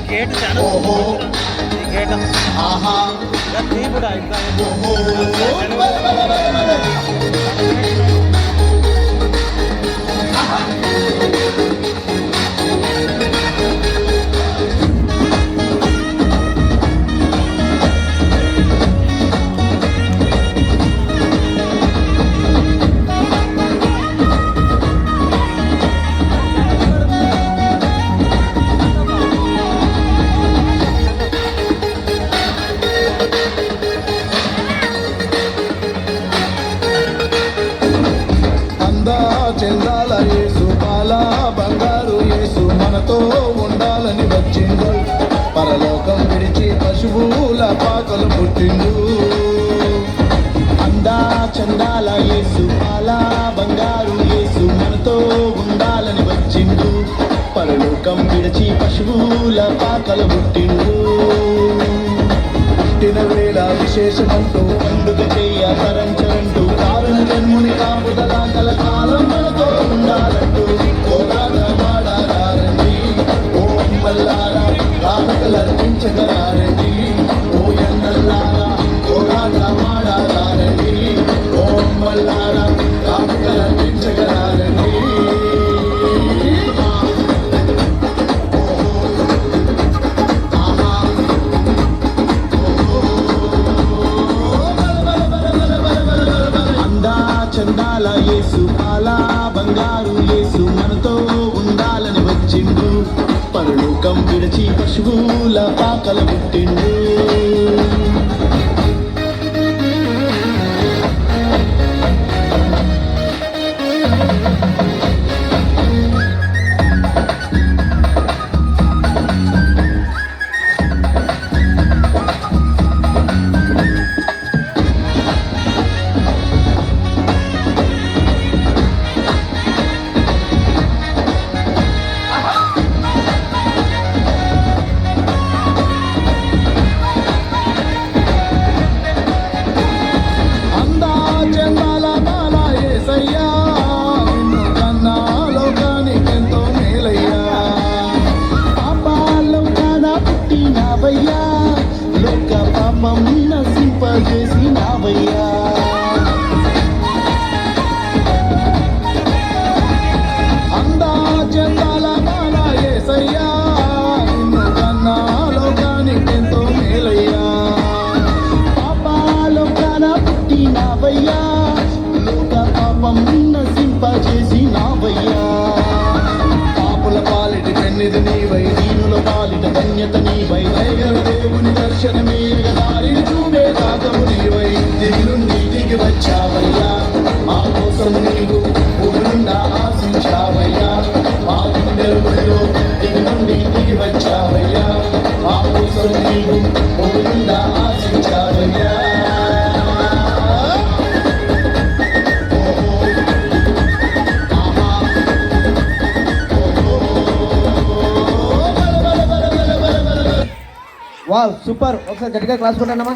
gate చాలా gate తీపుడా ఇంకా చెందాల యేసు బాల బంగారు యేసు మనతో ఉండాలని వచ్చిండు పరలోకం విడిచి పశువుల పాకలు పుట్టిండు అందా చందాల యేసు బాల బంగారు యేసు మనతో ఉండాలని వచ్చిండు పరలోకం విడిచి పశువుల పాకలు పుట్టిండు పుట్టిన వేళ విశేషమంటూ పండుగ చేయ తరంచరంటూ కారణ జన్ముని కాపుదల గల కాలం మనతో ఉండాలంటూ కోలాటమాడారండి ఓ మల్లారా కానుకలర్పించగలారండి ఓ ఎన్నల్లారా కోలాటమాడారండి ఓ మల్లారా కానుకలర్పించగలారండి చందాల యేసు బాల బంగారు యేసు మనతో ఉండాలని వచ్చిండు పరలోకం విడిచి పశువుల పాకల పుట్టిండు లోక పాపం నశింపజేసి నావయ్యా అందా చందాల బాల యేసయ్యా నిన్ను కన్నా లోకానికెంతో మేలయ్యా పాపాలోకాన పుట్టినావయ్యా లోక పాపం నశింపజేసి నావయ్యా పాపుల పాలిటి పెన్నిది నీవై దీనుల పాలిట ధన్యత నీవై దేవుని దర్శనమే దారిని చూపే దాతము నీవై దిగి నుండి దిగి వచ్చావయ్యా మా కోసం నీవు ఊరుండా ఆశించావయ్యా మా గుండెలో దిగి నుండి దిగి వచ్చావయ్యా మా కోసం నీవు ఊరుండా ఆశించావయ్యా వావ్ సూపర్ ఒకసారి గట్టిగా క్లాస్ కొట్టండమ్మా